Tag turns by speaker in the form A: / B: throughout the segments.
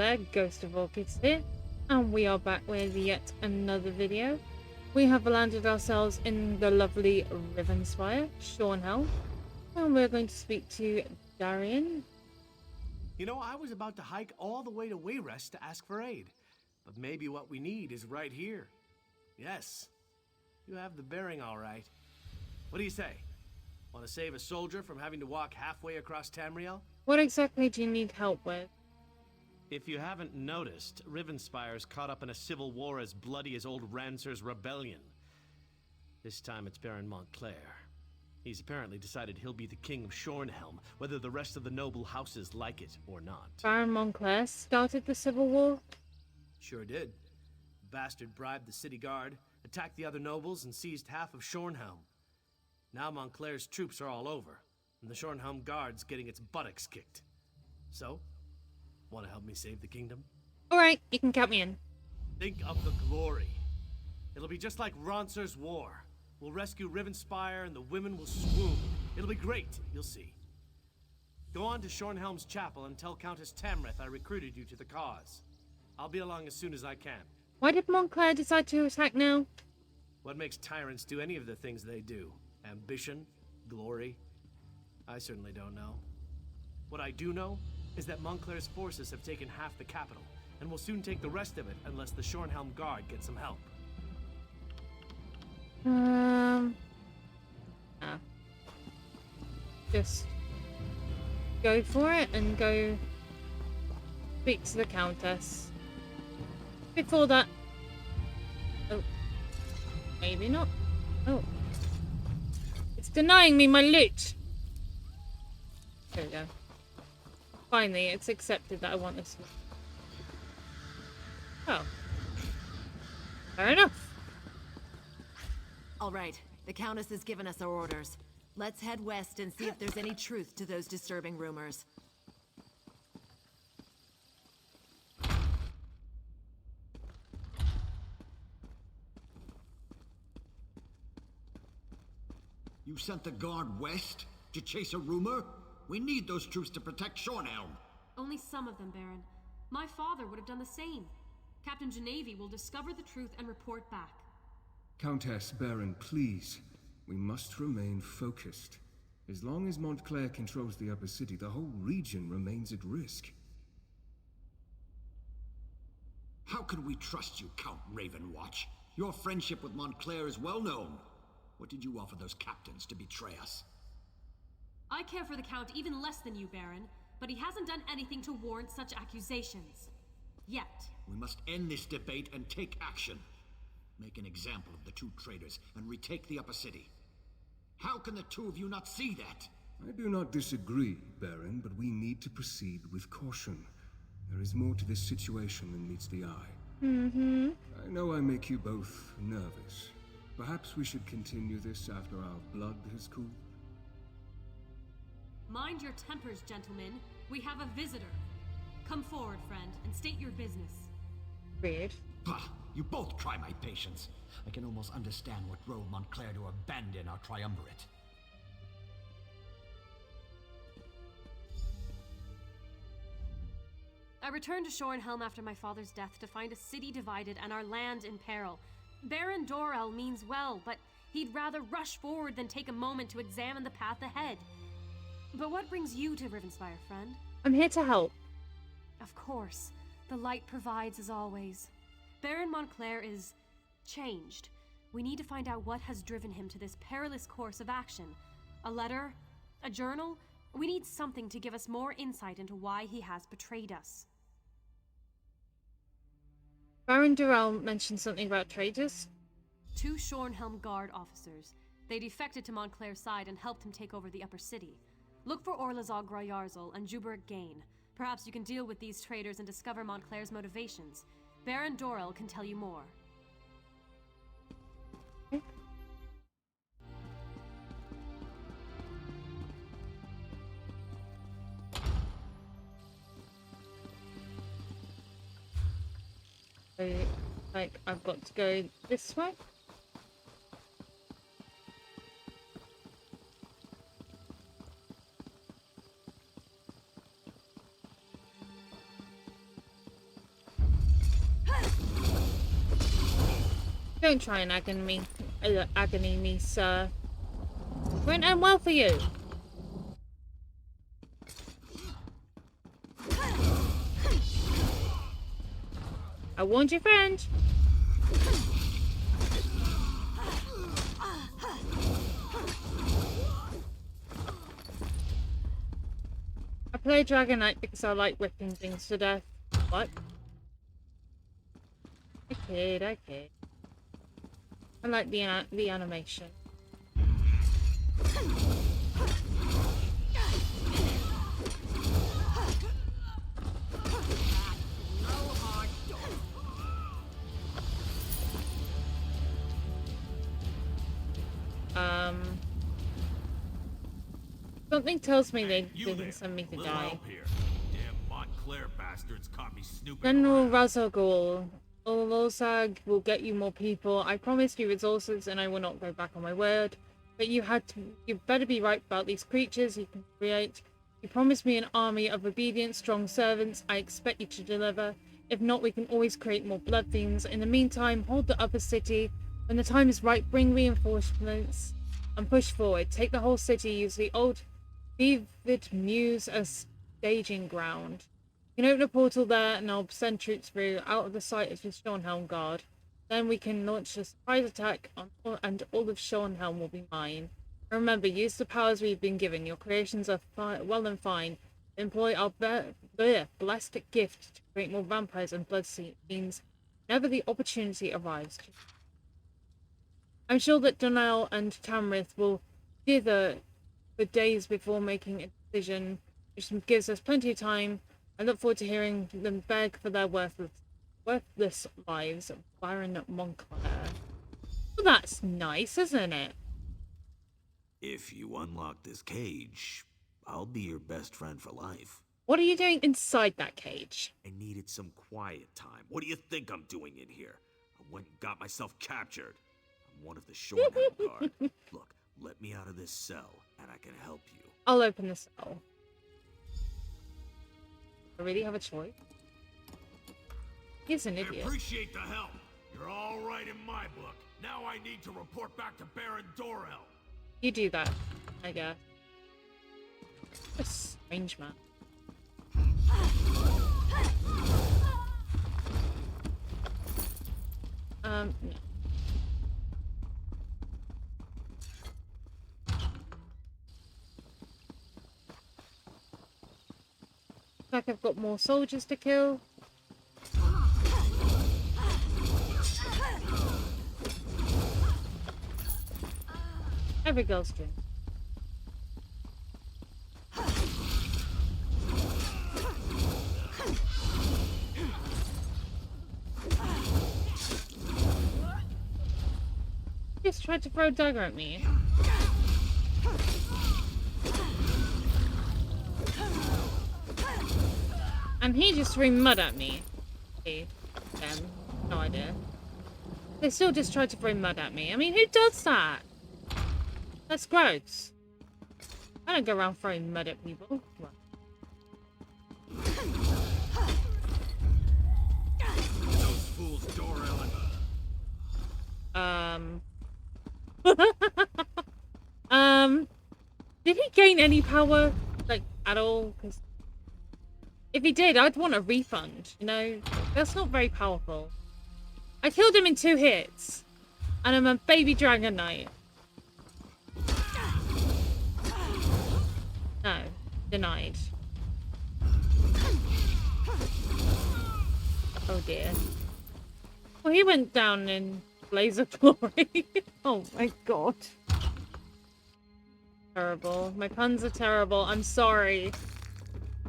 A: Rivenspire, Ghost of Orchids here, and we are back with yet another video. We have landed ourselves in the lovely Rivenspire, Shornhelm, and we're going to speak to Darian.
B: You know, I was about to hike all the way to Wayrest to ask for aid, but maybe what we need is right here. Yes, you have the bearing all right. What do you say? Want to save a soldier from having to walk halfway across Tamriel?
A: What exactly do you need help with?
B: If you haven't noticed, Rivenspire's caught up in a civil war as bloody as old Rancer's rebellion. This time it's Baron Montclair. He's apparently decided he'll be the king of Shornhelm, whether the rest of the noble houses like it or not.
A: Baron Montclair started the civil war?
B: Sure did. The bastard bribed the city guard, attacked the other nobles, and seized half of Shornhelm. Now Montclair's troops are all over, and the Shornhelm guard's getting its buttocks kicked. So, want to help me save the kingdom?
A: Alright, you can count me in.
B: Think of the glory. It'll be just like Rancer's war. We'll rescue Rivenspire and the women will swoon. It'll be great, you'll see. Go on to Shornhelm's chapel and tell Countess Tamrith I recruited you to the cause. I'll be along as soon as I can.
A: Why did Montclair decide to attack now?
B: What makes tyrants do any of the things they do? Ambition? Glory? I certainly don't know. What I do know is that Montclair's forces have taken half the capital, and will soon take the rest of it unless the Shornhelm Guard gets some help.
A: Just go for it and go speak to the Countess. Before that... Oh. Maybe not. Oh. It's denying me my loot! There we go. Finally, it's accepted that I want this. Oh. Fair enough.
C: All right, the Countess has given us our orders. Let's head west and see if there's any truth to those disturbing rumors.
D: You sent the guard west to chase a rumor? We need those troops to protect Shornhelm.
E: Only some of them, Baron. My father would have done the same. Captain Genevieve will discover the truth and report back.
F: Countess, Baron, please. We must remain focused. As long as Montclair controls the upper city, the whole region remains at risk.
D: How can we trust you, Count Ravenwatch? Your friendship with Montclair is well known. What did you offer those captains to betray us?
E: I care for the Count even less than you, Baron, but he hasn't done anything to warrant such accusations. Yet.
D: We must end this debate and take action. Make an example of the two traitors and retake the upper city. How can the two of you not see that?
F: I do not disagree, Baron, but we need to proceed with caution. There is more to this situation than meets the eye. I know I make you both nervous. Perhaps we should continue this after our blood has cooled.
E: Mind your tempers, gentlemen. We have a visitor. Come forward, friend, and state your business.
A: Weird.
D: Bah! You both try my patience. I can almost understand what drove Montclair to abandon our triumvirate.
E: I returned to Shornhelm after my father's death to find a city divided and our land in peril. Baron Dorell means well, but he'd rather rush forward than take a moment to examine the path ahead. But what brings you to Rivenspire, friend?
A: I'm here to help.
E: Of course. The light provides as always. Baron Montclair is changed. We need to find out what has driven him to this perilous course of action. A letter? A journal? We need something to give us more insight into why he has betrayed us.
A: Baron Durell mentioned something about traitors.
E: 2 Shornhelm Guard officers. They defected to Montclair's side and helped him take over the upper city. Look for Orlazog Groyarzl and Juberik Gain. Perhaps you can deal with these traitors and discover Montclair's motivations. Baron Dorell can tell you more.
A: So, like, I've got to go this way. Don't try and agony me, sir. It won't end well for you. I warned your friend. I play Dragon Knight because I like ripping things to death. What? I kid. I like the animation. Something tells me they didn't send me to die.
G: Damn Montclair bastards caught me snooping
A: General
G: around.
A: Razagul, Olosag will get you more people. I promised you resources and I will not go back on my word. But you better be right about these creatures you can create. You promised me an army of obedient, strong servants. I expect you to deliver. If not, we can always create more blood fiends. In the meantime, hold the upper city. When the time is right, bring reinforcements and push forward. Take the whole city. Use the old Vivid Muse as staging ground. You can open a portal there and I'll send troops through out of the sight of the Shornhelm guard. Then we can launch a surprise attack and all of Shornhelm will be mine. Remember, use the powers we've been given. Your creations are well and fine. Employ our blessed gift to create more vampires and blood fiends whenever the opportunity arrives. I'm sure that Donnell and Tamrith will dither for days before making a decision, which gives us plenty of time. I look forward to hearing them beg for their worthless lives, Baron Montclair. Well, that's nice, isn't it?
G: If you unlock this cage, I'll be your best friend for life.
A: What are you doing inside that cage?
G: I needed some quiet time. What do you think I'm doing in here? I went and got myself captured. I'm one of the Shornhelm guard. Look, let me out of this cell, and I can help you.
A: I'll open the cell. I really have a choice? He's an idiot.
G: I appreciate the help. You're all right in my book. Now I need to report back to Baron Dorel.
A: You do that, I guess. What a strange man. No. Looks like I've got more soldiers to kill. Every girl's dream. Just tried to throw a dagger at me. And he just threw mud at me. See, them. No idea. They still just tried to throw mud at me. I mean, who does that? That's gross. I don't go around throwing mud at people. Well.
G: Those fools, Dorel and... Did he gain any power, like, at all? Because if he did, I'd want a refund, you know? That's not very powerful. I killed him in 2 hits. And I'm a baby Dragon Knight. No. Denied. Oh dear. Well, he went down in blaze of glory. Oh my god. Terrible. My puns are terrible. I'm sorry.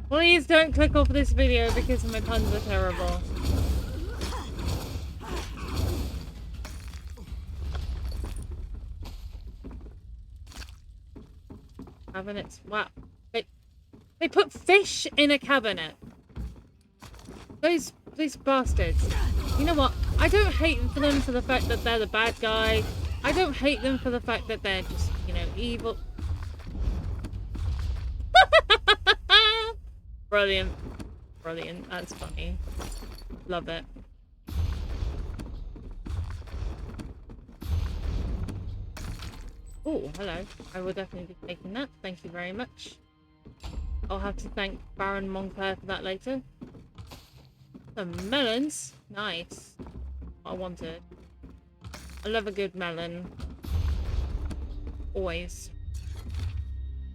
G: Please don't click off this video because my puns are terrible. Cabinets. Wow. They put fish in a cabinet. Those bastards. You know what? I don't hate them for the fact that they're the bad guy. I don't hate them for the fact that they're just, you know, evil. Brilliant. Brilliant. That's funny. Love it. Oh, hello. I will definitely be taking that. Thank you very much. I'll have to thank Baron Montclair for that later. Some melons. Nice. What I wanted. I love a good melon. Always.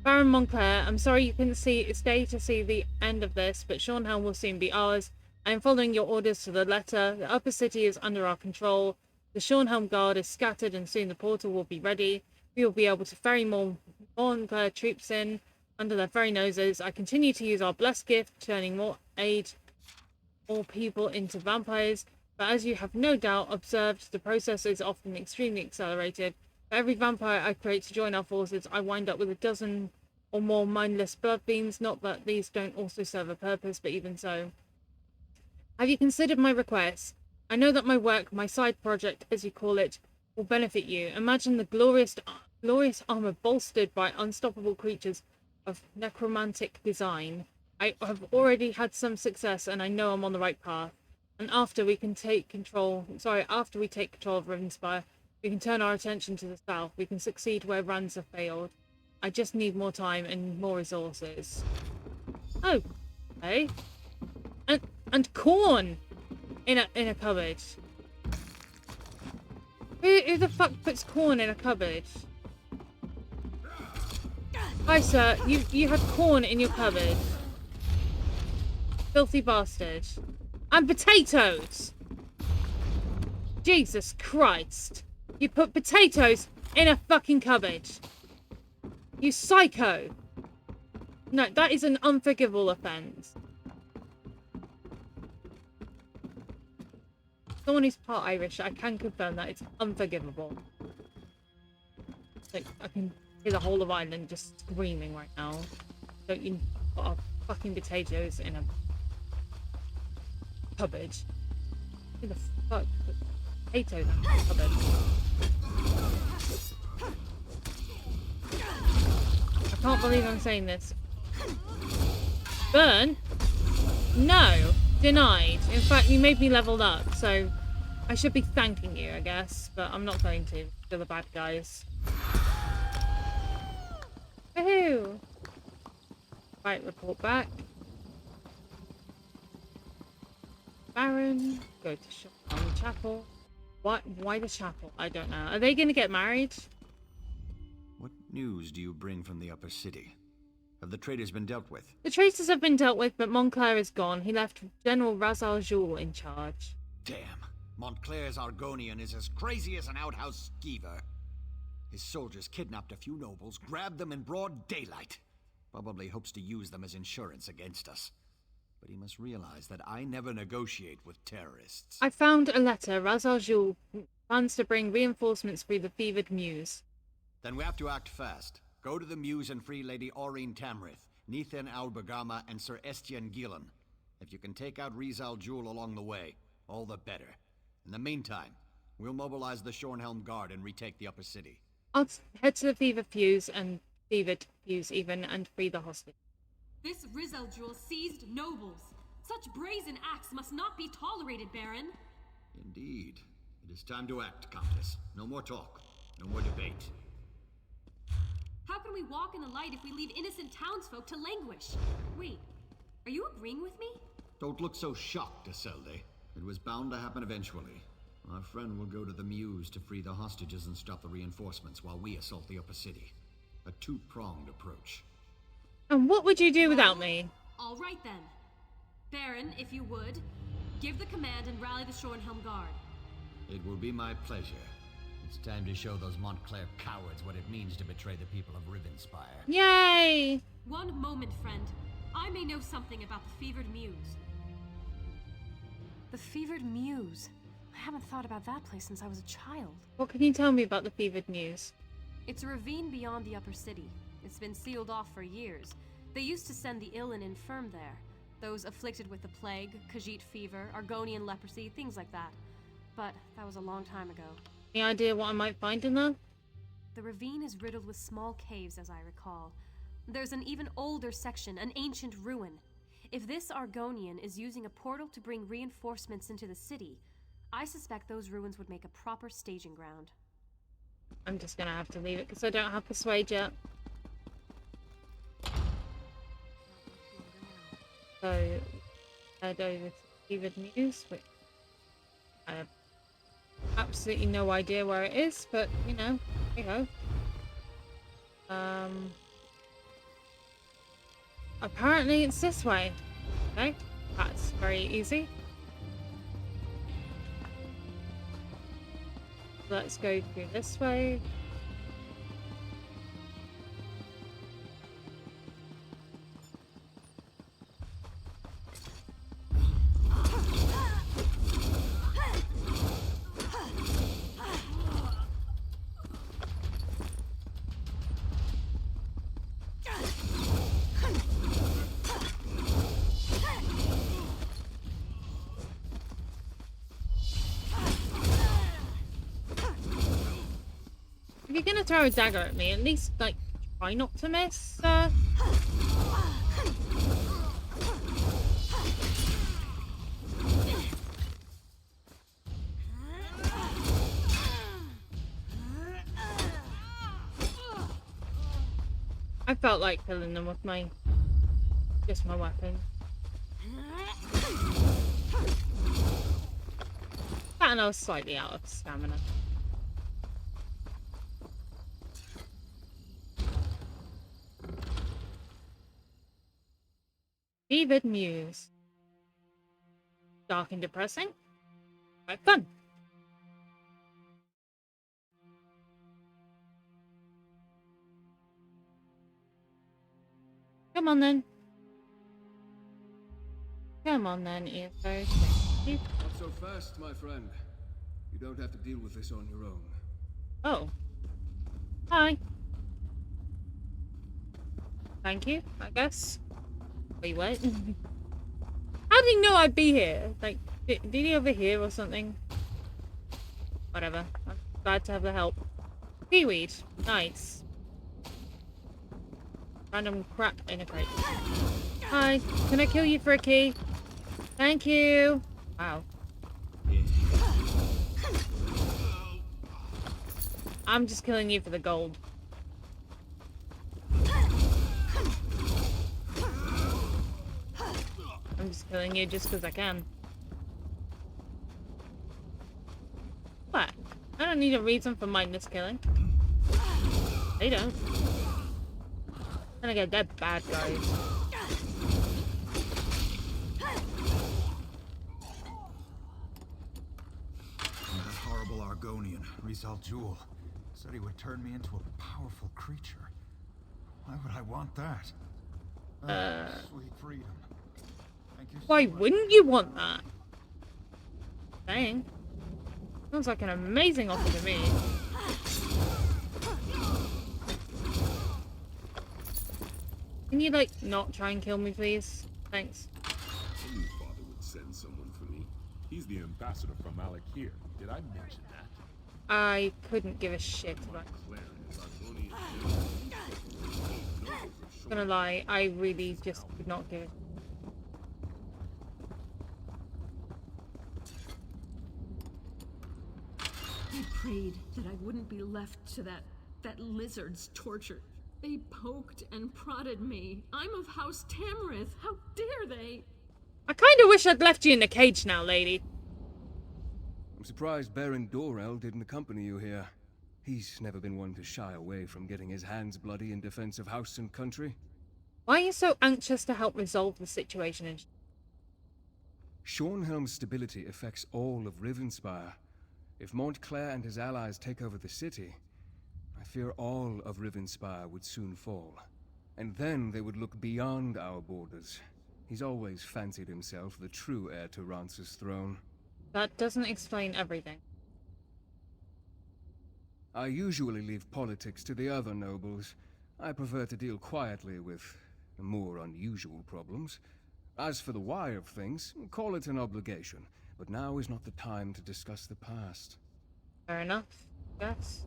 G: Baron Montclair, I'm sorry you couldn't stay to see the end of this, but Shornhelm will soon be ours. I am following your orders to the letter. The upper city is under our control. The Shornhelm guard is scattered and soon the portal will be ready. We will be able to ferry more Montclair troops in under their very noses. I continue to use our blessed gift, turning more people into vampires. But as you have no doubt observed, the process is often extremely accelerated. For every vampire I create to join our forces, I wind up with a dozen or more mindless blood beams. Not that these don't also serve a purpose, but even so. Have you considered my request? I know that my work, my side project, as you call it, will benefit you. Imagine the glorious armor bolstered by unstoppable creatures of necromantic design. I have already had some success, and I know I'm on the right path. And after we take control of Rivenspire, we can turn our attention to the south. We can succeed where runs have failed. I just need more time and more resources. Oh, okay. And corn in a cupboard. Who the fuck puts corn in a cupboard? Hi, sir. You had corn in your cupboard. Filthy bastard. And potatoes! Jesus Christ. You put potatoes in a fucking cupboard. You psycho. No, that is an unforgivable offence. Someone who's part Irish, I can confirm that it's unforgivable. Like, I can hear the whole of Ireland just screaming right now. Don't you put fucking potatoes in a cupboard? Who the fuck put potatoes in a cupboard? I can't believe I'm saying this. Burn? No. Denied. In fact, you made me leveled up, so I should be thanking you, I guess. But I'm not going to. They're the bad guys. Woohoo! Right, report back. Baron. Go to Shornhelm Chapel. Why the chapel? I don't know. Are they going to get married?
D: What news do you bring from the upper city? Have the traitors been dealt with?
G: The traitors have been dealt with, but Montclair is gone. He left General Razal Jul in charge.
D: Damn. Montclair's Argonian is as crazy as an outhouse skeever. His soldiers kidnapped a few nobles, grabbed them in broad daylight. Probably hopes to use them as insurance against us. But he must realize that I never negotiate with terrorists.
G: I found a letter. Razal Jul plans to bring reinforcements through the fevered Mews.
D: Then we have to act fast. Go to the Mews and free Lady Aureen Tamrith, Nethan Albergama, and Sir Estienne Gillen. If you can take out Rizal Jul along the way, all the better. In the meantime, we'll mobilize the Shornhelm Guard and retake the upper city.
G: I'll head to the fevered Mews and free the hostage.
E: This Rizal Jewel seized nobles. Such brazen acts must not be tolerated, Baron.
D: Indeed. It is time to act, Countess. No more talk. No more debate.
E: How can we walk in the light if we leave innocent townsfolk to languish? Wait, are you agreeing with me?
D: Don't look so shocked, Isolde. It was bound to happen eventually. Our friend will go to the Mews to free the hostages and stop the reinforcements while we assault the upper city. A two-pronged approach.
G: And what would you do without me?
E: All right then. Baron, if you would, give the command and rally the Shornhelm Guard.
D: It will be my pleasure. It's time to show those Montclair cowards what it means to betray the people of Rivenspire.
G: Yay!
E: One moment, friend. I may know something about the fevered Mews. The fevered Mews? I haven't thought about that place since I was a child.
G: What can you tell me about the fevered Mews?
E: It's a ravine beyond the upper city. It's been sealed off for years. They used to send the ill and infirm there. Those afflicted with the plague, Khajiit fever, Argonian leprosy, things like that. But that was a long time ago.
G: Any idea what I might find in there?
E: The ravine is riddled with small caves, as I recall. There's an even older section, an ancient ruin. If this Argonian is using a portal to bring reinforcements into the city, I suspect those ruins would make a proper staging ground.
A: I'm just gonna have to leave it because I don't have Persuade yet. So, head over to Fevered Muse, which I have absolutely no idea where it is, but you know, there you go. Apparently it's this way. Okay, that's very easy. Let's go through this way. If you're gonna throw a dagger at me, at least, like, try not to miss, I felt like killing them with just my weapon. And I was slightly out of stamina. Fevered Muse. Dark and depressing. Quite fun. Come on then. Come on then, ESO.
F: Not so fast, my friend. You don't have to deal with this on your own.
A: Oh. Hi. Thank you, I guess. Wait, what? How did he know I'd be here? Like, did he overhear or something? Whatever. I'm glad to have the help. Seaweed. Nice. Random crap in a crate. Hi. Can I kill you for a key? Thank you. Wow. I'm just killing you for the gold. I'm just killing you just because I can. What? I don't need a reason for mindless killing. They don't. Then again, they're bad guys.
D: That horrible Argonian, Rizal Jewel, said he would turn me into a powerful creature. Why would I want that? Sweet freedom. Thank you so
A: Why
D: much.
A: wouldn't you want that? Dang. Sounds like an amazing offer to me. Can you, like, not try and kill me, please? Thanks.
H: I knew Father would send someone for me. He's the ambassador from Malakir. Did I mention that?
A: I couldn't give a shit about it.
H: Claire is Argonian general.
A: Gonna lie, I really just could not give it.
I: I prayed that I wouldn't be left to that lizard's torture. They poked and prodded me. I'm of House Tamrith. How dare they?
A: I kind of wish I'd left you in the cage now, lady.
F: I'm surprised Baron Dorel didn't accompany you here. He's never been one to shy away from getting his hands bloody in defense of house and country.
A: Why are you so anxious to help resolve the situation?
F: Shornhelm's stability affects all of Rivenspire. If Montclair and his allies take over the city, I fear all of Rivenspire would soon fall. And then they would look beyond our borders. He's always fancied himself the true heir to Rance's throne.
A: That doesn't explain everything.
F: I usually leave politics to the other nobles. I prefer to deal quietly with more unusual problems. As for the why of things, call it an obligation. But now is not the time to discuss the past.
A: Fair enough, yes.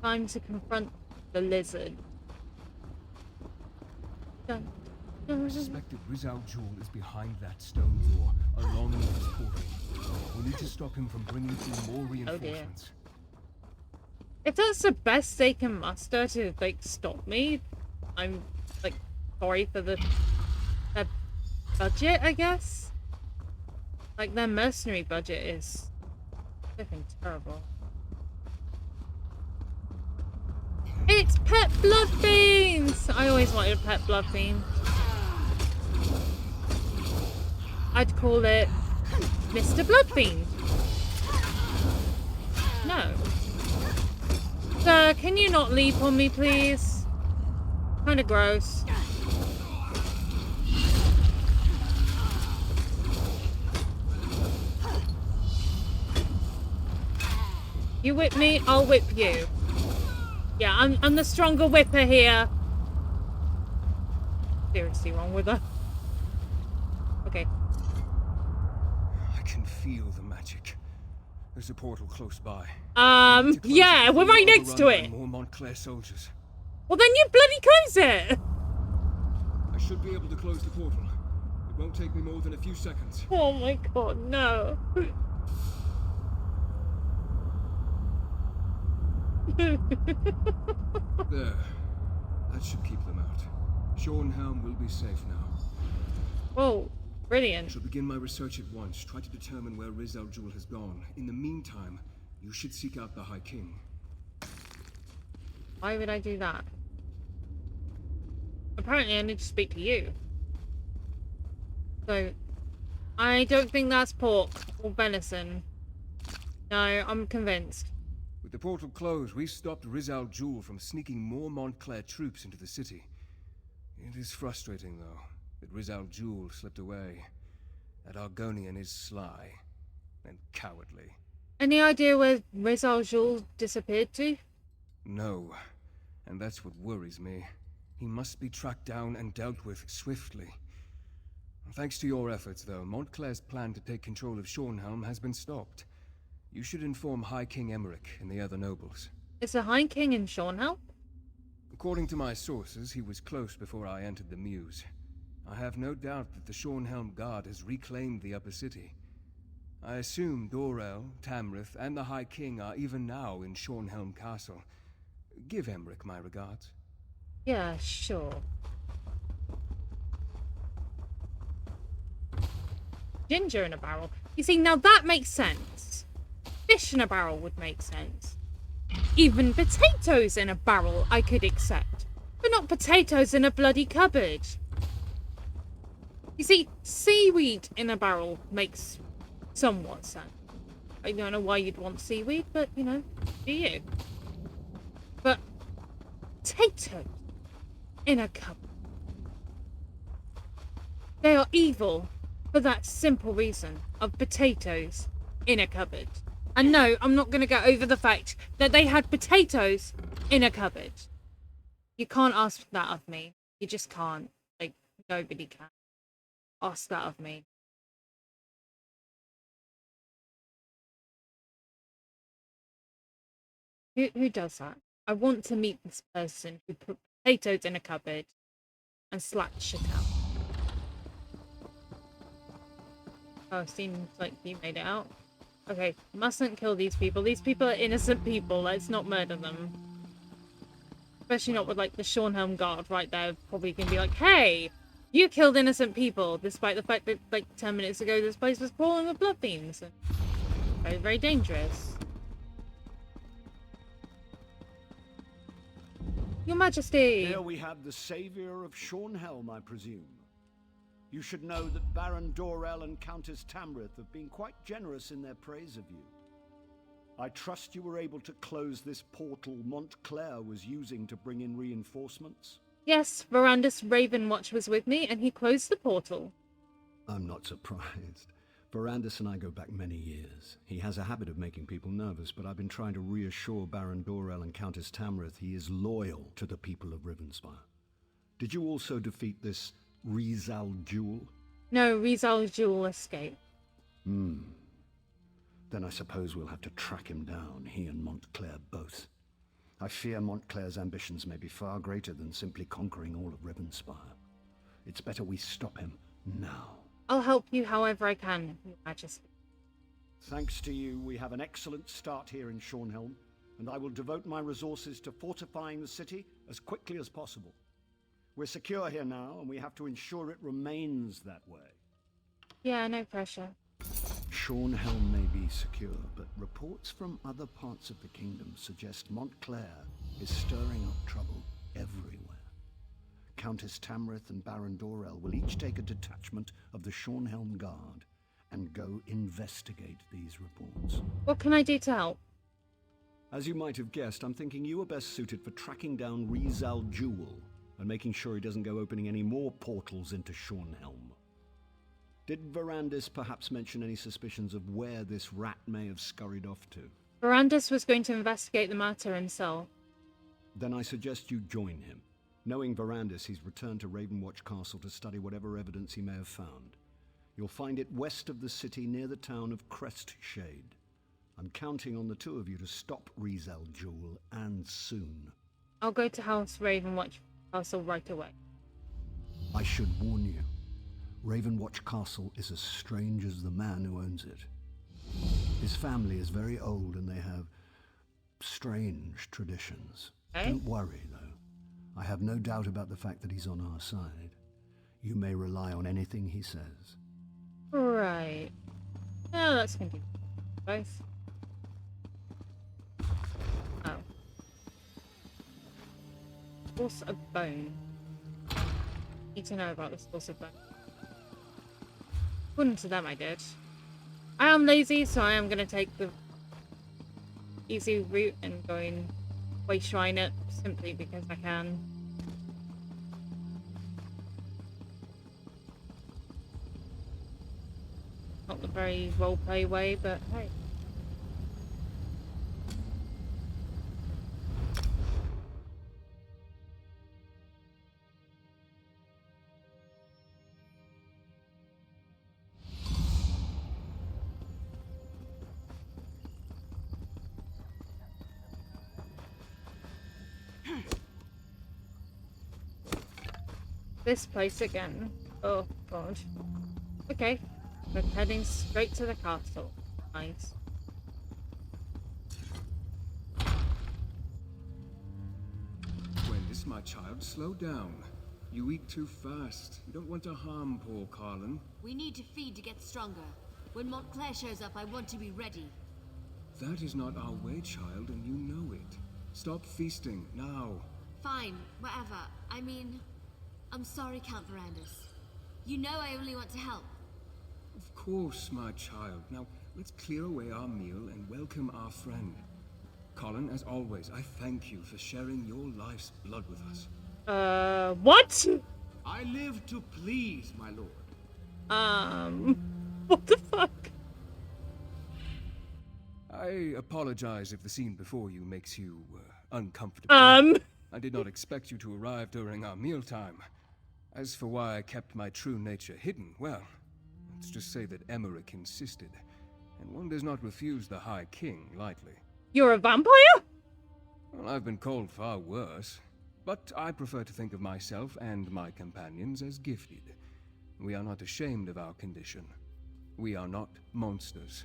A: Time to confront the lizard. Dun, dun.
F: I suspect that Rizal Jewel is behind that stone door, along with his portal. We need to stop him from bringing through more reinforcements.
G: If that's the best they can muster to, like, stop me, I'm, like, sorry for their budget, I guess? Like, their mercenary budget is flipping terrible. It's Pet Bloodfiends! I always wanted a Pet Bloodfiend. I'd call it Mr. Bloodfiend. No. Sir, can you not leap on me, please? Kinda gross. You whip me, I'll whip you. Yeah, I'm the stronger whipper here. Seriously wrong with her. Okay.
F: I can feel the magic. There's a portal close by.
G: Yeah, we're right next to it.
F: More Montclair soldiers.
G: Well, then you bloody close it.
F: I should be able to close the portal. It won't take me more than a few seconds.
G: Oh my god, no.
F: There. That should keep them out. Shornhelm will be safe now.
G: Whoa,
F: I
G: brilliant.
F: shall begin my research at once. Try to determine where Riz Al Jul has gone. In the meantime, you should seek out the High King.
G: Why would I do that? Apparently I need to speak to you. So, I don't think that's pork or venison. No, I'm convinced.
F: With the portal closed, we stopped Riz Al Jul from sneaking more Montclair troops into the city. It is frustrating, though, that Riz Al Jul slipped away. That Argonian is sly and cowardly.
G: Any idea where Riz Al Jul disappeared to?
F: No, and that's what worries me. He must be tracked down and dealt with swiftly. Thanks to your efforts, though, Montclair's plan to take control of Shornhelm has been stopped. You should inform High King Emmerich and the other nobles.
G: Is the High King in Shornhelm?
F: According to my sources, he was close before I entered the Mews. I have no doubt that the Shornhelm Guard has reclaimed the upper city. I assume Dorel, Tamrith, and the High King are even now in Shornhelm Castle. Give Emmerich my regards.
G: Yeah, sure. Ginger in a barrel. You see, now that makes sense. Fish in a barrel would make sense. Even potatoes in a barrel I could accept. But not potatoes in a bloody cupboard. You see, seaweed in a barrel makes somewhat sense. I don't know why you'd want seaweed, but, you know, do you? But potatoes in a cupboard. They are evil for that simple reason of potatoes in a cupboard. And no, I'm not going to get over the fact that they had potatoes in a cupboard. You can't ask that of me. You just can't. Like, nobody can ask that of me. Who does that? I want to meet this person who put potatoes in a cupboard and slapped shit out. Oh, seems like you made it out. Okay, mustn't kill these people. These people are innocent people. Let's not murder them. Especially not with, like, the Shornhelm Guard right there. Probably can be like, hey, you killed innocent people. Despite the fact that, like, 10 minutes ago, this place was crawling with blood fiends. Very, very dangerous. Your Majesty!
J: Here we have the savior of Shornhelm, I presume. You should know that Baron Dorel and Countess Tamrith have been quite generous in their praise of you. I trust you were able to close this portal Montclair was using to bring in reinforcements?
G: Yes, Verandus Ravenwatch was with me, and he closed the portal.
J: I'm not surprised. Verandus and I go back many years. He has a habit of making people nervous, but I've been trying to reassure Baron Dorel and Countess Tamrith he is loyal to the people of Rivenspire. Did you also defeat this Riz Al Jul?
G: No, Riz Al Jul escaped.
J: Then I suppose we'll have to track him down, he and Montclair both. I fear Montclair's ambitions may be far greater than simply conquering all of Rivenspire. It's better we stop him now.
G: I'll help you however I can, Your Majesty.
J: Thanks to you, we have an excellent start here in Shornhelm. and I will devote my resources to fortifying the city as quickly as possible. We're secure here now, and we have to ensure it remains that way.
A: Yeah, no pressure.
J: Shornhelm may be secure, but reports from other parts of the kingdom suggest Montclair is stirring up trouble everywhere. Countess Tamrith and Baron Dorell will each take a detachment of the Shornhelm Guard and go investigate these reports.
A: What can I do to help?
J: As you might have guessed, I'm thinking you are best suited for tracking down Rizal Jewel and making sure he doesn't go opening any more portals into Shornhelm. Did Verandis perhaps mention any suspicions of where this rat may have scurried off to?
A: Verandis was going to investigate the matter himself.
J: Then I suggest you join him. Knowing Verandis, he's returned to Ravenwatch Castle to study whatever evidence he may have found. You'll find it west of the city near the town of Crestshade. I'm counting on the two of you to stop Rizal Jewel, and soon.
A: I'll go to House Ravenwatch Castle right away.
J: I should warn you, Ravenwatch Castle is as strange as the man who owns it. His family is very old and they have strange traditions.
A: Okay.
J: Don't worry, though. I have no doubt about the fact that he's on our side. You may rely on anything he says.
A: Right. Oh, that's going to be both. Oh. Source of bone. Need to know about the source of bone. According to them, I did. I am lazy, so I am going to take the easy route and go and wayshrine it simply because I can. Not the very roleplay way, but hey. This place again. Oh god. Okay. We're heading straight to the castle. Nice.
F: Gwendis, my child, slow down. You eat too fast. You don't want to harm poor Carlin.
K: We need to feed to get stronger. When Montclair shows up, I want to be ready.
F: That is not our way, child, and you know it. Stop feasting, now.
K: Fine, whatever. I mean, I'm sorry, Count Verandis. You know I only want to help.
F: Of course, my child. Now, let's clear away our meal and welcome our friend. Colin, as always, I thank you for sharing your life's blood with us.
A: What?
B: I live to please, my lord.
A: What the fuck?
F: I apologize if the scene before you makes you, uncomfortable. I did not expect you to arrive during our mealtime. As for why I kept my true nature hidden, well, let's just say that Emmerich insisted, and one does not refuse the High King lightly.
A: You're a vampire?
F: Well, I've been called far worse, but I prefer to think of myself and my companions as gifted. We are not ashamed of our condition. We are not monsters.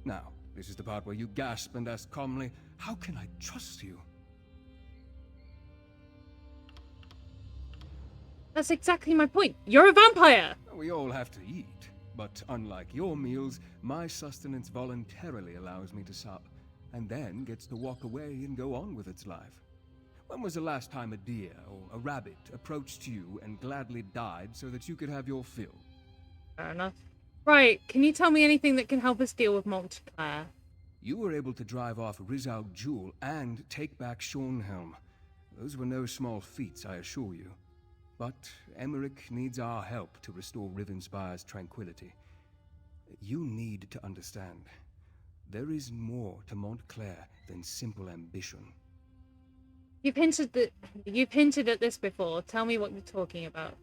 F: Now, this is the part where you gasp and ask calmly, how can I trust you?
A: That's exactly my point. You're a vampire!
F: We all have to eat, but unlike your meals, my sustenance voluntarily allows me to sup, and then gets to walk away and go on with its life. When was the last time a deer or a rabbit approached you and gladly died so that you could have your fill?
A: Fair enough. Right, can you tell me anything that can help us deal with Montclair?
F: You were able to drive off Rizal Jewel and take back Shornhelm. Those were no small feats, I assure you. But Emmerich needs our help to restore Rivenspire's tranquility. You need to understand. There is more to Montclair than simple ambition.
A: You've hinted at this before. Tell me what you're talking about.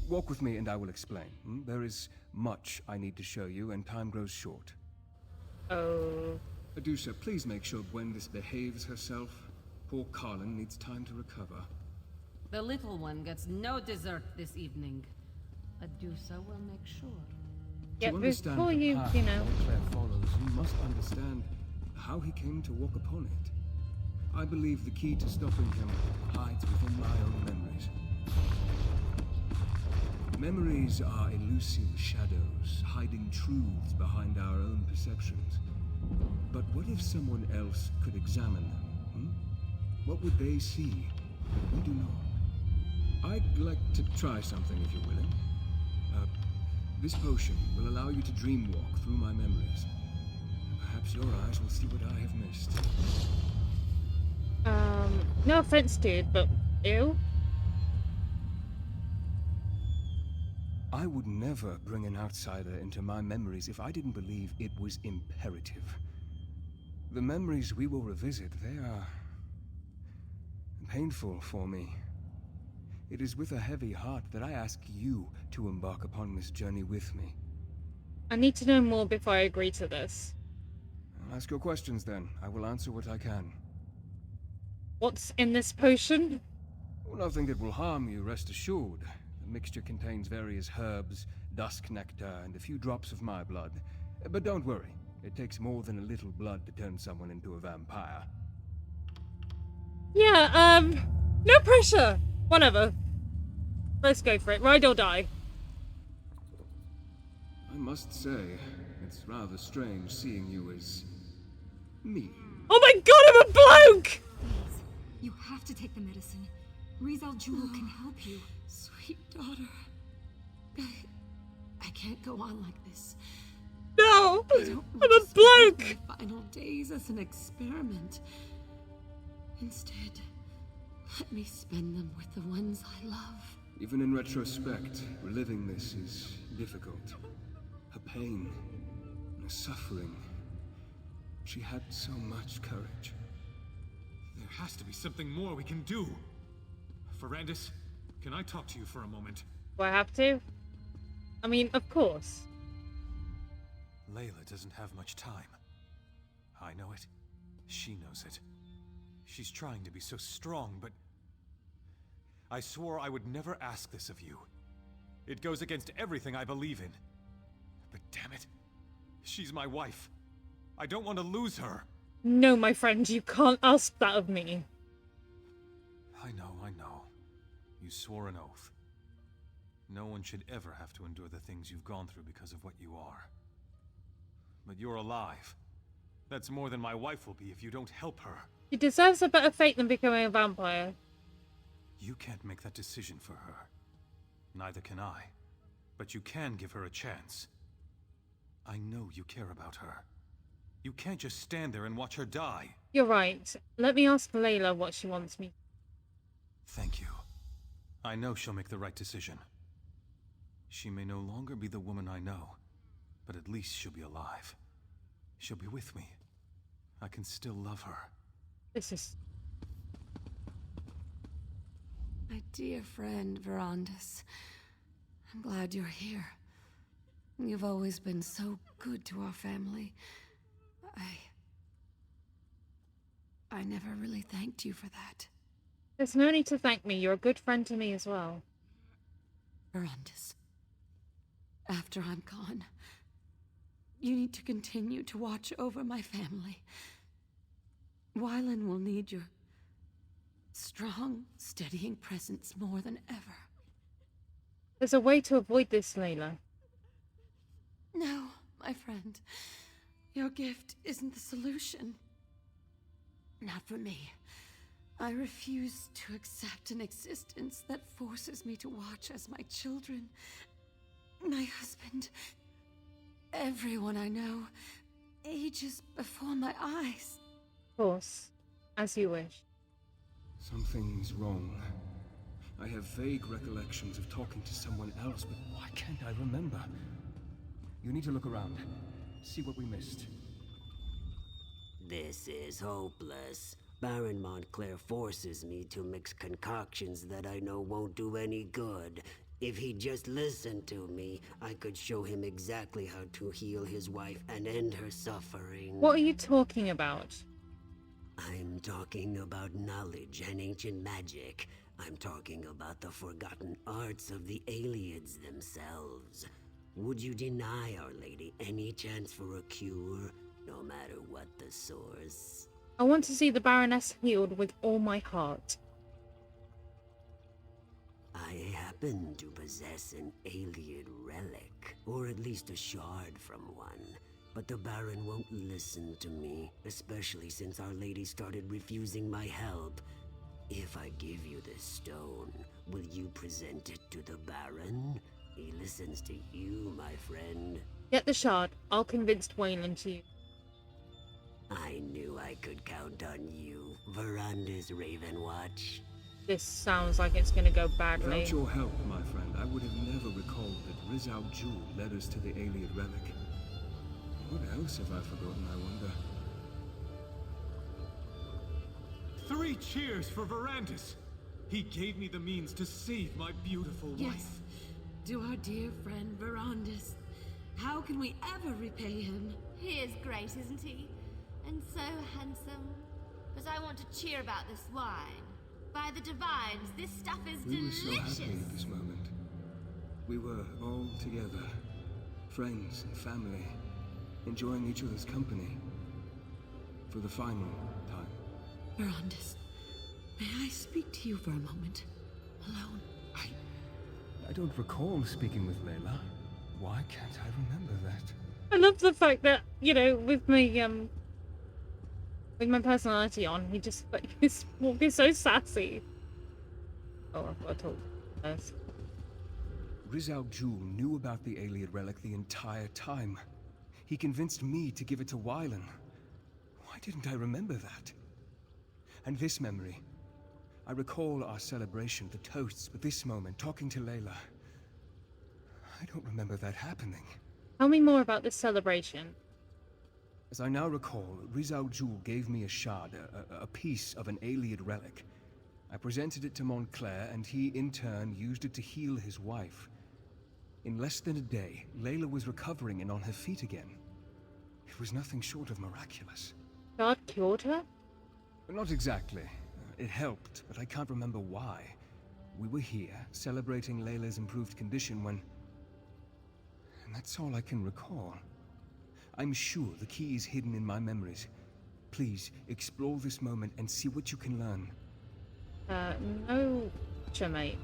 F: Walk with me and I will explain. There is much I need to show you and time grows short.
A: Oh.
F: Adusa, please make sure Gwendis behaves herself. Poor Carlin needs time to recover.
L: The little one gets no dessert this evening. Adusa will make sure.
A: Yeah,
F: to understand
A: before
F: the
A: you
F: path
A: know.
F: Montclair follows, you must understand how he came to walk upon it. I believe the key to stopping him hides within my own memories. Memories are elusive shadows, hiding truths behind our own perceptions. But what if someone else could examine them? What would they see that we do not? I'd like to try something if you're willing. This potion will allow you to dream walk through my memories. Perhaps your eyes will see what I have missed.
G: No offense, dude, but ew.
F: I would never bring an outsider into my memories if I didn't believe it was imperative. The memories we will revisit, they are painful for me. It is with a heavy heart that I ask you to embark upon this journey with me.
G: I need to know more before I agree to this.
F: I'll ask your questions then. I will answer what I can.
G: What's in this potion?
F: Well, nothing that will harm you, rest assured. The mixture contains various herbs, dusk nectar, and a few drops of my blood. But don't worry, it takes more than a little blood to turn someone into a vampire.
G: Yeah, no pressure. Whatever. Let's go for it. Ride or die.
F: I must say, it's rather strange seeing you as me.
G: Oh my god, I'm a bloke!
I: Please, you have to take the medicine. Riz Al Jul can help you.
C: Sweet daughter. I can't go on like this.
G: No!
C: I don't want
G: I'm a
C: to spend
G: bloke!
C: my final days as an experiment. Instead, let me spend them with the ones I love.
F: Even in retrospect, reliving this is difficult. Her pain, her suffering. She had so much courage.
M: There has to be something more we can do. Ferrandis, can I talk to you for a moment?
G: Do I have to? I mean, of course.
M: Layla doesn't have much time. I know it. She knows it. She's trying to be so strong, but... I swore I would never ask this of you. It goes against everything I believe in. But damn it, she's my wife. I don't want to lose her.
G: No, my friend, you can't ask that of me.
M: I know. You swore an oath. No one should ever have to endure the things you've gone through because of what you are. But you're alive. That's more than my wife will be if you don't help her.
G: She deserves a better fate than becoming a vampire.
M: You can't make that decision for her. Neither can I. But you can give her a chance. I know you care about her. You can't just stand there and watch her die.
G: You're right. Let me ask Layla what she wants me.
M: Thank you. I know she'll make the right decision. She may no longer be the woman I know, but at least she'll be alive. She'll be with me. I can still love her.
G: This is...
C: My dear friend, Verandis. I'm glad you're here. You've always been so good to our family. I never really thanked you for that.
G: There's no need to thank me. You're a good friend to me as well.
C: Verandis, after I'm gone, you need to continue to watch over my family. Wylan will need your strong, steadying presence more than ever.
G: There's a way to avoid this, Layla.
C: No, my friend. Your gift isn't the solution. Not for me. I refuse to accept an existence that forces me to watch as my children, my husband, everyone I know, ages before my eyes.
G: Of course. As you wish.
F: Something's wrong. I have vague recollections of talking to someone else, but why can't I remember? You need to look around. See what we missed.
N: This is hopeless. Baron Montclair forces me to mix concoctions that I know won't do any good. If he'd just listened to me, I could show him exactly how to heal his wife and end her suffering.
G: What are you talking about?
N: I'm talking about knowledge and ancient magic. I'm talking about the forgotten arts of the Aliads themselves. Would you deny Our Lady any chance for a cure? no matter what the source.
G: I want to see the Baroness healed with all my heart.
N: I happen to possess an alien relic, or at least a shard from one. But the Baron won't listen to me, especially since Our Lady started refusing my help. If I give you this stone, will you present it to the Baron? He listens to you, my friend.
G: Get the shard. I'll convince Wayland to you.
N: I knew I could count on you, Veranda's Ravenwatch.
G: This sounds like it's gonna go badly.
F: Without your help, my friend, I would have never recalled that Rizal Jewel led us to the alien relic. What else have I forgotten, I wonder?
M: 3 cheers for Verandis! He gave me the means to save my beautiful wife.
C: Yes, to our dear friend Verandis. How can we ever repay him?
K: He is great, isn't he? And so handsome. But I want to cheer about this wine. By the divines, this stuff is delicious.
F: We were so happy at this moment. We were all together, friends and family, enjoying each other's company. For the final time.
C: Verandis, may I speak to you for a moment? Alone.
F: I don't recall speaking with Layla. Why can't I remember that?
G: I love the fact that, you know, with my personality on, he just like he's walking so sassy. Oh, I've got to talk first.
F: Rizal Jewel knew about the alien relic the entire time. He convinced me to give it to Wylan. Why didn't I remember that? And this memory. I recall our celebration, the toasts, but this moment, talking to Layla. I don't remember that happening.
G: Tell me more about this celebration.
F: As I now recall, Rizal Jewel gave me a shard, a piece of an alien relic. I presented it to Montclair, and he, in turn, used it to heal his wife. In less than a day, Layla was recovering and on her feet again. It was nothing short of miraculous.
G: God cured her?
F: Not exactly. It helped, but I can't remember why. We were here, celebrating Layla's improved condition when... And that's all I can recall. I'm sure the key is hidden in my memories. Please, explore this moment and see what you can learn.
G: No, mate.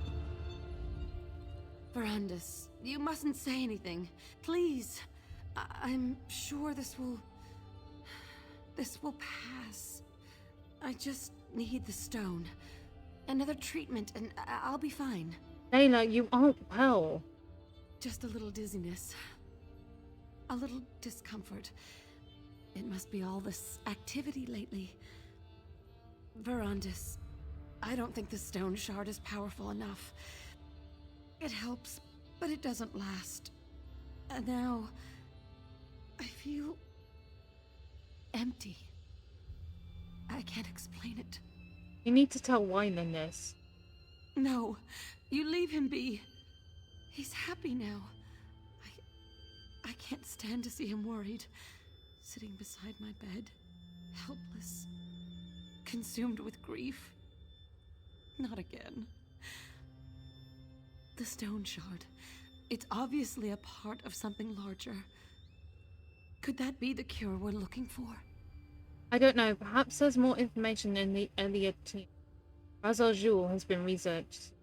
C: Verandis, you mustn't say anything. Please. I'm sure this will pass. I just need the stone. Another treatment and I'll be fine.
G: Layla, you aren't well.
C: Just a little dizziness. A little discomfort. It must be all this activity lately. Verandis, I don't think the stone shard is powerful enough. It helps, but it doesn't last. And now, I feel empty. I can't explain it.
G: You need to tell Wyland this.
C: No, you leave him be. He's happy now. I can't stand to see him worried, sitting beside my bed, helpless, consumed with grief. Not again. The stone shard. It's obviously a part of something larger. Could that be the cure we're looking for?
G: I don't know. Perhaps there's more information in the Elliot team. Rizal Jewel has been researched.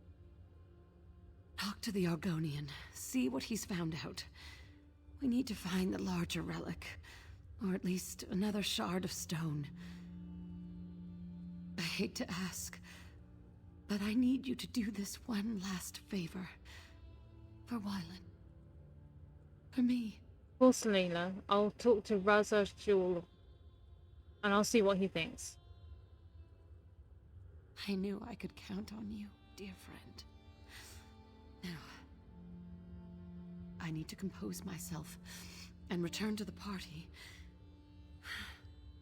C: Talk to the Argonian. See what he's found out. We need to find the larger relic. Or at least another shard of stone. I hate to ask, but I need you to do this one last favor. For Wylan. For me.
G: Of course, Layla. I'll talk to Rizal Jewel and I'll see what he thinks.
C: I knew I could count on you, dear friend. Now, I need to compose myself and return to the party.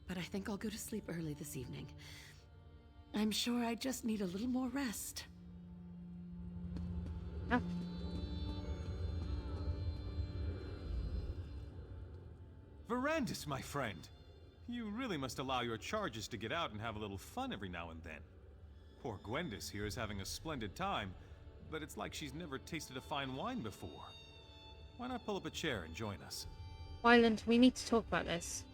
C: But I think I'll go to sleep early this evening. I'm sure I just need a little more rest.
G: Yeah.
M: Verandis, my friend. You really must allow your charges to get out and have a little fun every now and then. Poor Gwendis here is having a splendid time, but it's like she's never tasted a fine wine before. Why not pull up a chair and join us?
G: Wyland, we need to talk about this.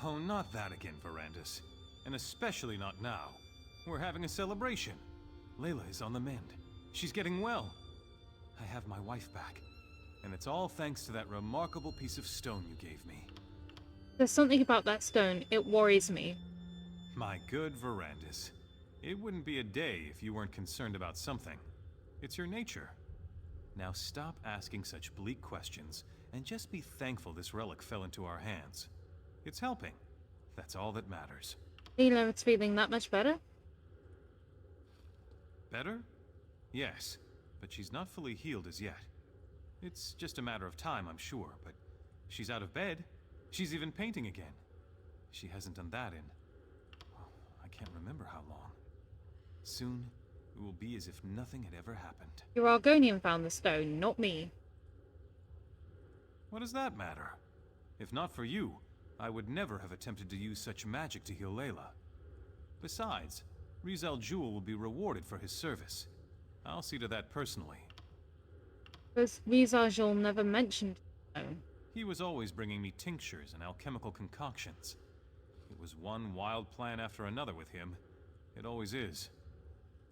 M: Oh, not that again, Verandis. And especially not now. We're having a celebration. Layla is on the mend. She's getting well. I have my wife back. And it's all thanks to that remarkable piece of stone you gave me.
G: There's something about that stone. It worries me.
M: My good Verandis. It wouldn't be a day if you weren't concerned about something. It's your nature. Now stop asking such bleak questions and just be thankful this relic fell into our hands. It's helping. That's all that matters.
G: Layla is feeling that much better?
M: Better? Yes, but she's not fully healed as yet. It's just a matter of time, I'm sure, but she's out of bed. She's even painting again. She hasn't done that in... well, I can't remember how long. Soon, it will be as if nothing had ever happened.
G: Your Argonian found the stone, not me.
M: What does that matter? If not for you, I would never have attempted to use such magic to heal Layla. Besides, Rizal Jewel will be rewarded for his service. I'll see to that personally.
G: Because Rizal never mentioned the stone.
M: He was always bringing me tinctures and alchemical concoctions. It was one wild plan after another with him. It always is.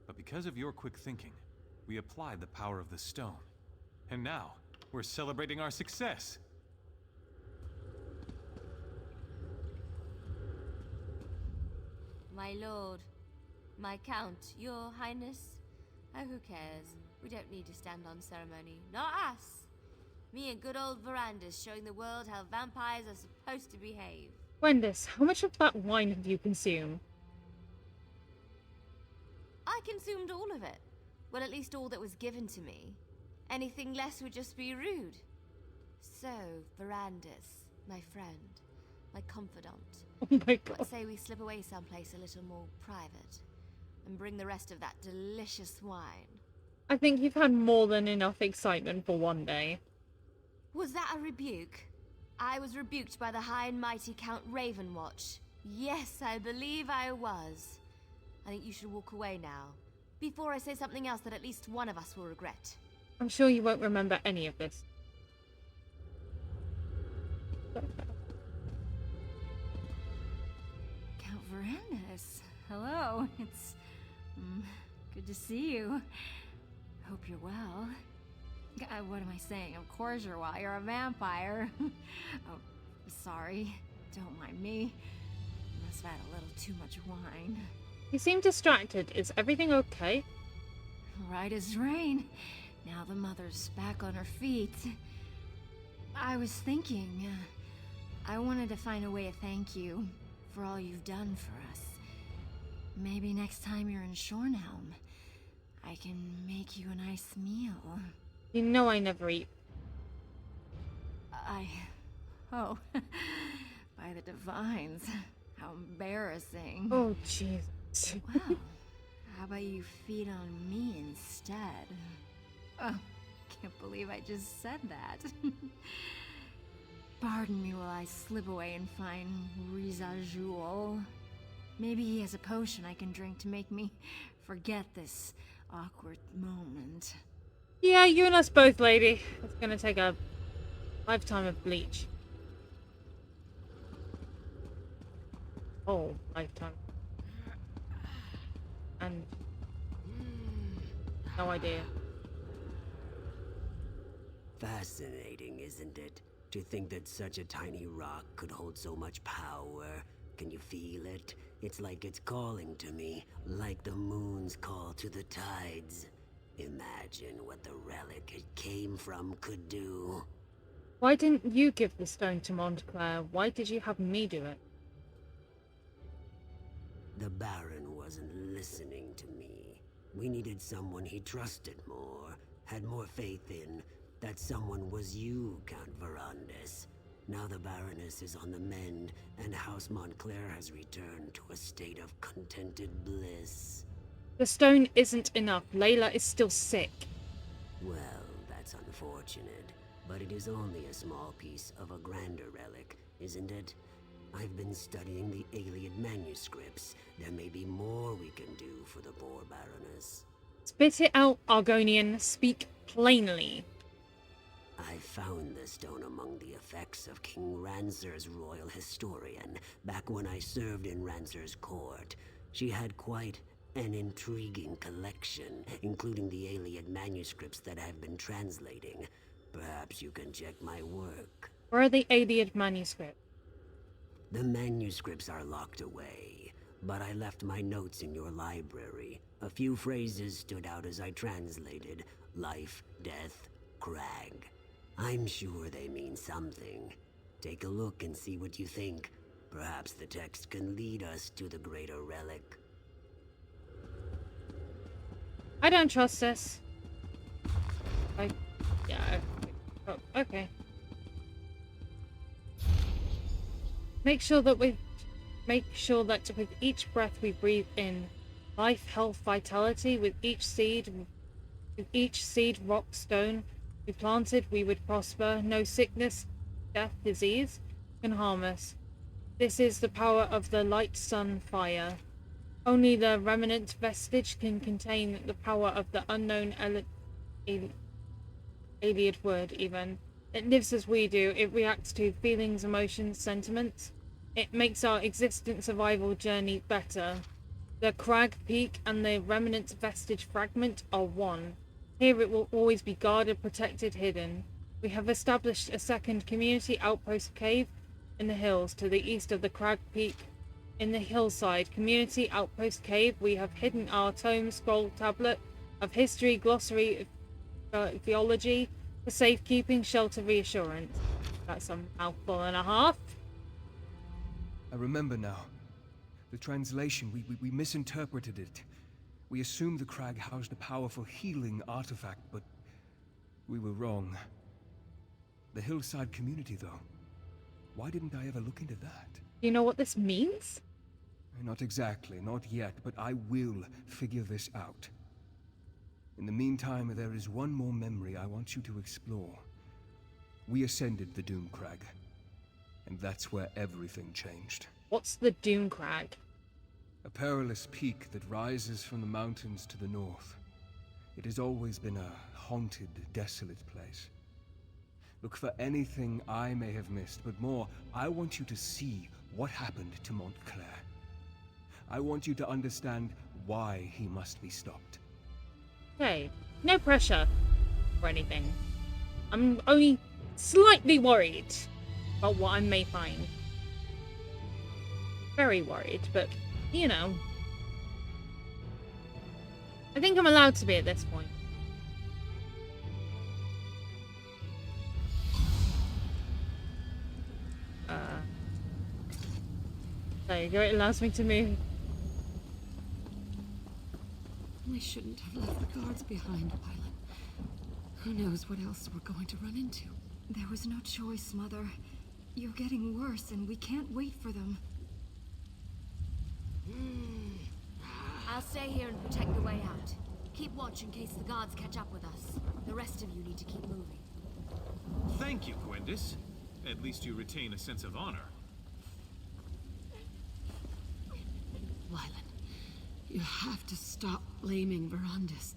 M: But because of your quick thinking, we applied the power of the stone. And now, we're celebrating our success.
K: My lord, my count, your highness. Oh, who cares? We don't need to stand on ceremony. Not us. Me and good old Verandis showing the world how vampires are supposed to behave.
G: Wendice, how much of that wine have you consumed?
K: I consumed all of it. Well, at least all that was given to me. Anything less would just be rude. So, Verandis, my friend, my confidant.
G: Oh my god.
K: Let's say we slip away someplace a little more private and bring the rest of that delicious wine.
G: I think you've had more than enough excitement for one day.
K: Was that a rebuke? I was rebuked by the high and mighty Count Ravenwatch. Yes, I believe I was. I think you should walk away now, before I say something else that at least one of us will regret.
G: I'm sure you won't remember any of this.
C: Count Verandis, hello. It's good to see you. Hope you're well. What am I saying? Of course you're well. You're a vampire. Oh, sorry. Don't mind me. Must have had a little too much wine.
G: You seem distracted. Is everything okay?
C: Right as rain. Now the mother's back on her feet. I was thinking, I wanted to find a way to thank you for all you've done for us. Maybe next time you're in Shornhelm, I can make you a nice meal.
G: You know I never eat.
C: Oh. By the divines. How embarrassing.
G: Oh, Jesus.
C: Well, how about you feed on me instead? Oh, can't believe I just said that. Pardon me while I slip away and find Rizal. Maybe he has a potion I can drink to make me forget this awkward moment.
G: Yeah, you and us both, lady. It's gonna take a lifetime of bleach. Oh, lifetime. And no idea.
N: Fascinating, isn't it? To think that such a tiny rock could hold so much power. Can you feel it? It's like it's calling to me, like the moon's call to the tides. Imagine what the relic it came from could do.
G: Why didn't you give the stone to Montclair? Why did you have me do it?
N: The Baron wasn't listening to me. We needed someone he trusted more, had more faith in. That someone was you, Count Verandis. Now the Baroness is on the mend, and House Montclair has returned to a state of contented bliss.
G: The stone isn't enough. Layla is still sick.
N: Well, that's unfortunate, but it is only a small piece of a grander relic, isn't it? I've been studying the Iliad manuscripts. There may be more we can do for the poor Baroness.
G: Spit it out, Argonian. Speak plainly.
N: I found the stone among the effects of King Rancer's royal historian back when I served in Rancer's court. She had quite an intriguing collection, including the Iliad manuscripts that I've been translating. Perhaps you can check my work.
G: Where are the Iliad manuscripts?
N: The manuscripts are locked away, but I left my notes in your library. A few phrases stood out as I translated. Life, death, crag. I'm sure they mean something. Take a look and see what you think. Perhaps the text can lead us to the greater relic.
G: I don't trust this. Yeah. Oh, okay. Make sure that with each breath we breathe in, life, health, vitality, with each seed, rock, stone we planted, we would prosper. No sickness, death, disease can harm us. This is the power of the light, sun, fire. Only the remnant vestige can contain the power of the unknown Iliad word, even. It lives as we do. It reacts to feelings, emotions, sentiments. It makes our existence survival journey better. The crag peak and the remnant vestige fragment are one. Here it will always be guarded, protected, hidden. We have established a second community outpost cave in the hills to the east of the crag peak. In the hillside community outpost cave, we have hidden our tome scroll tablet of history, glossary, theology, for safekeeping, shelter, reassurance. That's a mouthful and a half.
F: I remember now. The translation, we misinterpreted it. We assumed the crag housed a powerful healing artifact, but we were wrong. The hillside community, though. Why didn't I ever look into that?
G: Do you know what this means?
F: Not exactly, not yet, but I will figure this out. In the meantime, there is one more memory I want you to explore. We ascended the Doom Crag, and that's where everything changed.
G: What's the Doom Crag?
F: A perilous peak that rises from the mountains to the north. It has always been a haunted, desolate place. Look for anything I may have missed, but more, I want you to see what happened to Montclair. I want you to understand why he must be stopped.
G: Okay, no pressure or anything. I'm only slightly worried about what I may find. Very worried, but, you know. I think I'm allowed to be at this point. There you go, it allows me to move.
C: We shouldn't have left the guards behind, Wylan. Who knows what else we're going to run into? There was no choice, Mother. You're getting worse, and we can't wait for them.
K: I'll stay here and protect the way out. Keep watch in case the guards catch up with us. The rest of you need to keep moving.
M: Thank you, Gwendis. At least you retain a sense of honor.
C: Wylan, you have to stop blaming Verandis.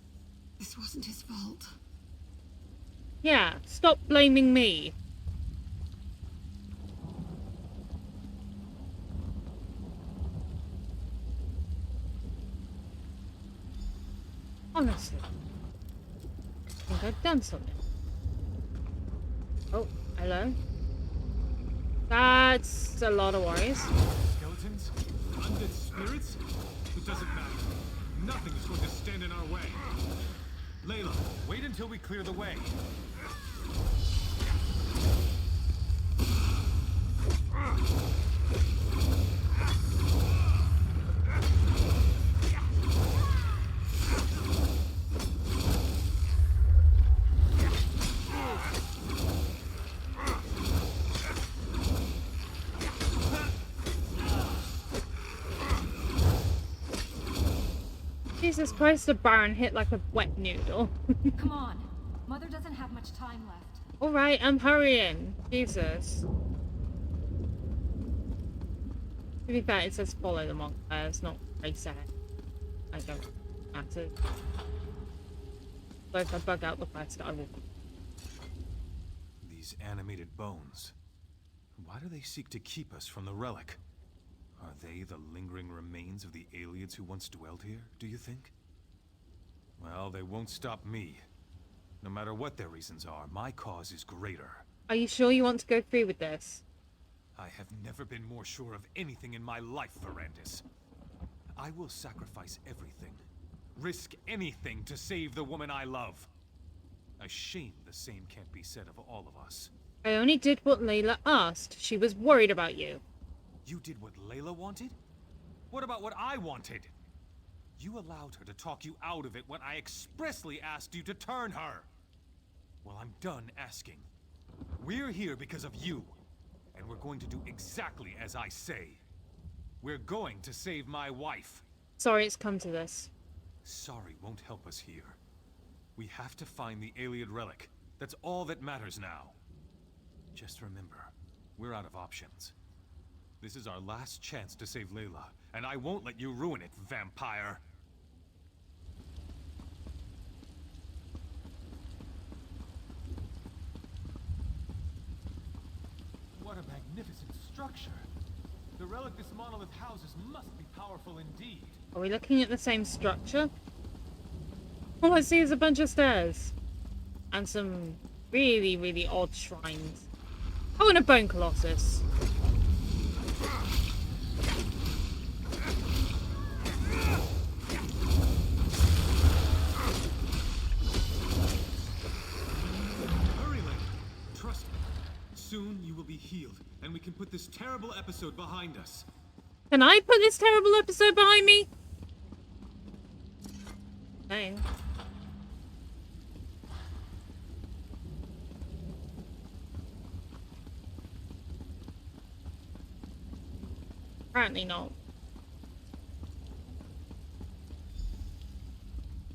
C: This wasn't his fault.
G: Yeah, stop blaming me. Honestly, I think I've done something. Oh, hello. That's a lot of worries.
M: Skeletons? Undead spirits? It doesn't matter. Nothing is going to stand in our way. Layla, wait until we clear the way.
G: Jesus Christ, the Baron hit like a wet noodle.
E: Come on. Mother doesn't have much time left.
G: Alright, I'm hurrying. Jesus. To be fair, it says follow the monk. It's not race ahead. I don't matter. So if I bug out the quest, I will.
M: These animated bones. Why do they seek to keep us from the relic? Are they the lingering remains of the aliens who once dwelled here, do you think? Well, they won't stop me. No matter what their reasons are, my cause is greater.
G: Are you sure you want to go through with this?
M: I have never been more sure of anything in my life, Verandis. I will sacrifice everything, risk anything to save the woman I love. A shame the same can't be said of all of us.
G: I only did what Layla asked. She was worried about you.
M: You did what Layla wanted? What about what I wanted? You allowed her to talk you out of it when I expressly asked you to turn her. Well, I'm done asking. We're here because of you, and we're going to do exactly as I say. We're going to save my wife.
G: Sorry it's come to this.
M: Sorry won't help us here. We have to find the Iliad relic. That's all that matters now. Just remember, we're out of options. This is our last chance to save Layla, and I won't let you ruin it, vampire! What a magnificent structure! The relic this monolith houses must be powerful indeed.
G: Are we looking at the same structure? All I see is a bunch of stairs. And some really, really odd shrines. Oh, and a bone colossus.
M: Hurry, Link. Trust me. Soon you will be healed, and we can put this terrible episode behind us.
G: Can I put this terrible episode behind me? No. Apparently not.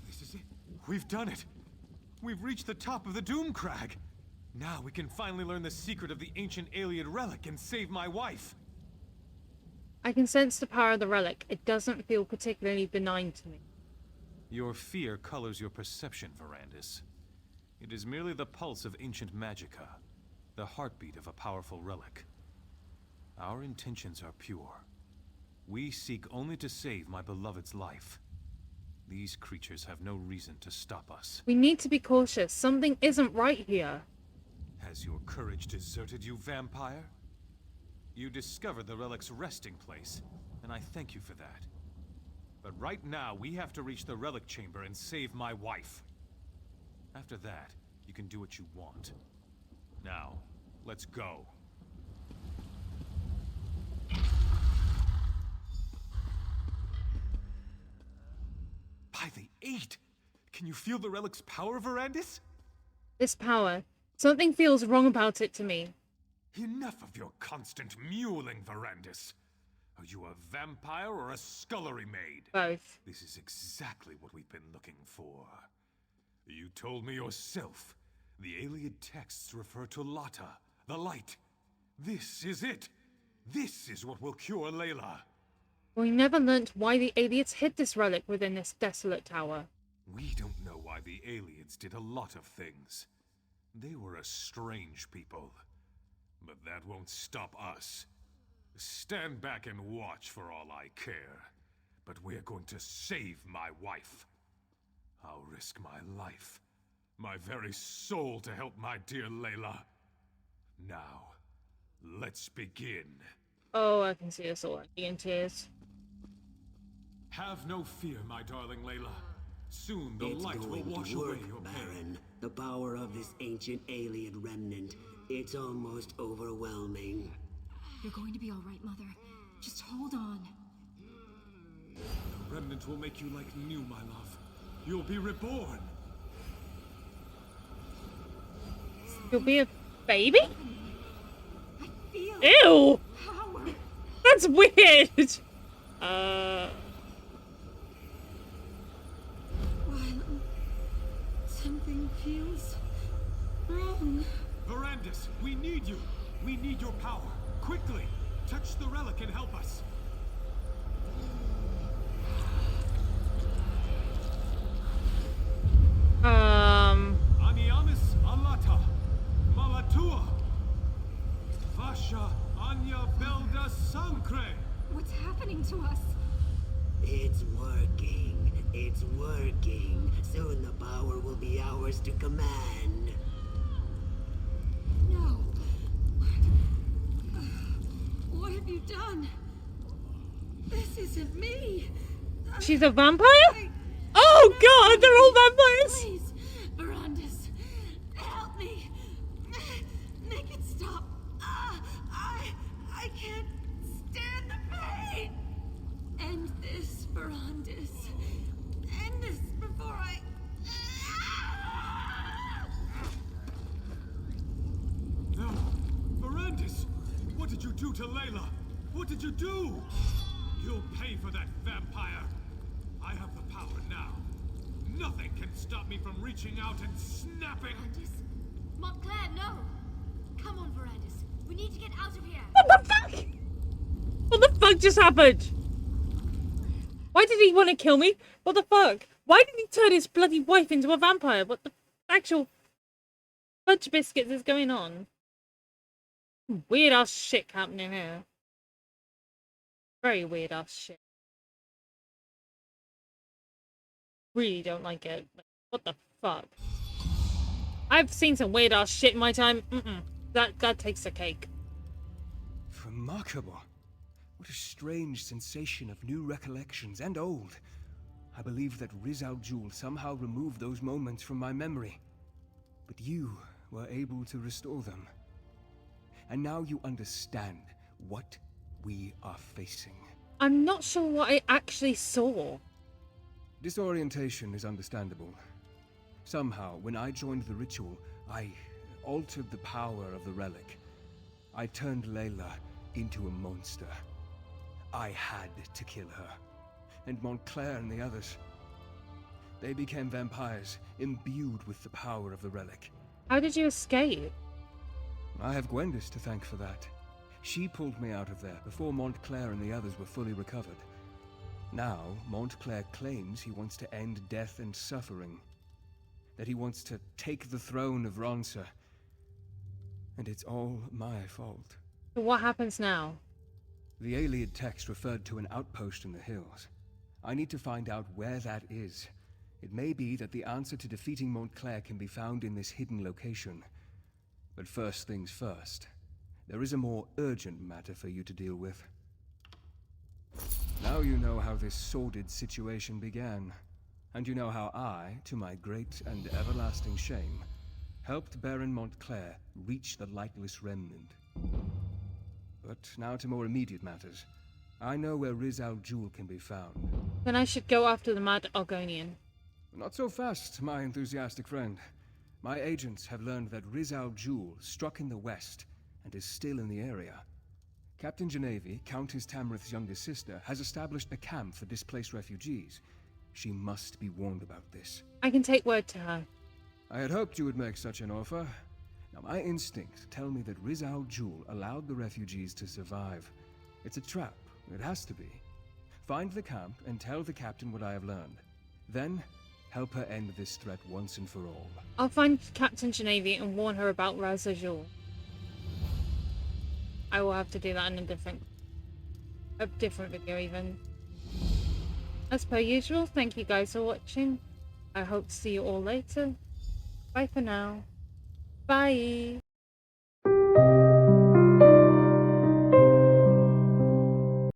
M: This is it. We've done it. We've reached the top of the Doom Crag. Now we can finally learn the secret of the ancient Iliad relic and save my wife.
G: I can sense the power of the relic. It doesn't feel particularly benign to me.
M: Your fear colors your perception, Verandis. It is merely the pulse of ancient magica, the heartbeat of a powerful relic. Our intentions are pure. We seek only to save my beloved's life. These creatures have no reason to stop us.
G: We need to be cautious. Something isn't right here.
M: Has your courage deserted you, vampire? You discovered the relic's resting place, and I thank you for that. But right now, we have to reach the relic chamber and save my wife. After that, you can do what you want. Now, let's go. By the 8! Can you feel the relic's power, Verandis?
G: This power. Something feels wrong about it to me.
M: Enough of your constant mewling, Verandis. Are you a vampire or a scullery maid?
G: Both.
M: This is exactly what we've been looking for. You told me yourself. The Iliad texts refer to Lata, the light. This is it. This is what will cure Layla.
G: We never learnt why the Aliens hid this relic within this desolate tower.
M: We don't know why the Aliens did a lot of things. They were a strange people. But that won't stop us. Stand back and watch for all I care. But we're going to save my wife. I'll risk my life, my very soul to help my dear Layla. Now, let's begin.
G: Oh, I can see us all ending in tears.
M: Have no fear, my darling Layla. Soon the
N: It's
M: light will
N: going
M: wash
N: to work,
M: away your pain.
N: Baron. The power of this ancient Iliad remnant. It's almost overwhelming.
I: You're going to be all right, Mother. Just hold on.
M: The remnant will make you like new, my love. You'll be reborn.
G: You'll be a baby?
I: I feel
G: Ew!
I: power.
G: That's weird!
I: Something feels wrong.
M: Verandis, we need you. We need your power. Quickly, touch the relic and help us. Aniamis alata, malatua.
N: powers to command.
C: No. What have you done? This isn't me.
G: She's a vampire? Oh god, they're all vampires!
C: Please, Verandis, help me. Make it stop. I can't stand the pain. End this, Verandis. End this before I...
H: No! Verandis! What did you do to Layla? What did you do? You'll pay for that, vampire! I have the power now. Nothing can stop me from reaching out and snapping!
K: Verandis. Montclair, no! Come on, Verandis. We need to get out of here.
G: What the fuck? What the fuck just happened? Why did he want to kill me? What the fuck? Why did he turn his bloody wife into a vampire? What the actual fudge biscuits is going on? Weird ass shit happening here. Very weird ass shit. Really don't like it. What the fuck? I've seen some weird ass shit in my time. That takes the cake.
F: Remarkable. What a strange sensation of new recollections and old. I believe that Riz Al Jul somehow removed those moments from my memory. But you were able to restore them. And now you understand what we are facing.
G: I'm not sure what I actually saw.
F: Disorientation is understandable. Somehow, when I joined the ritual, I altered the power of the relic. I turned Layla into a monster. I had to kill her. And Montclair and the others. They became vampires, imbued with the power of the relic.
G: How did you escape?
F: I have Gwendis to thank for that. She pulled me out of there before Montclair and the others were fully recovered. Now, Montclair claims he wants to end death and suffering. That he wants to take the throne of Ronsa. And it's all my fault.
G: So what happens now?
F: The Ayleid text referred to an outpost in the hills. I need to find out where that is. It may be that the answer to defeating Montclair can be found in this hidden location. But first things first. There is a more urgent matter for you to deal with. Now you know how this sordid situation began. And you know how I, to my great and everlasting shame, helped Baron Montclair reach the Lightless Remnant. But now to more immediate matters. I know where Riz Al Jul can be found.
G: Then I should go after the Mad Argonian.
F: Not so fast, my enthusiastic friend. My agents have learned that Riz Al Jul struck in the west and is still in the area. Captain Genevieve, Countess Tamrith's youngest sister, has established a camp for displaced refugees. She must be warned about this.
G: I can take word to her.
F: I had hoped you would make such an offer. Now, my instincts tell me that Riz Al Jul allowed the refugees to survive. It's a trap. It has to be. Find the camp and tell the captain what I have learned. Then, help her end this threat once and for all.
G: I'll find Captain Genevieve and warn her about Raz Azul. I will have to do that in a different video even. As per usual, thank you guys for watching. I hope to see you all later. Bye for now. Bye.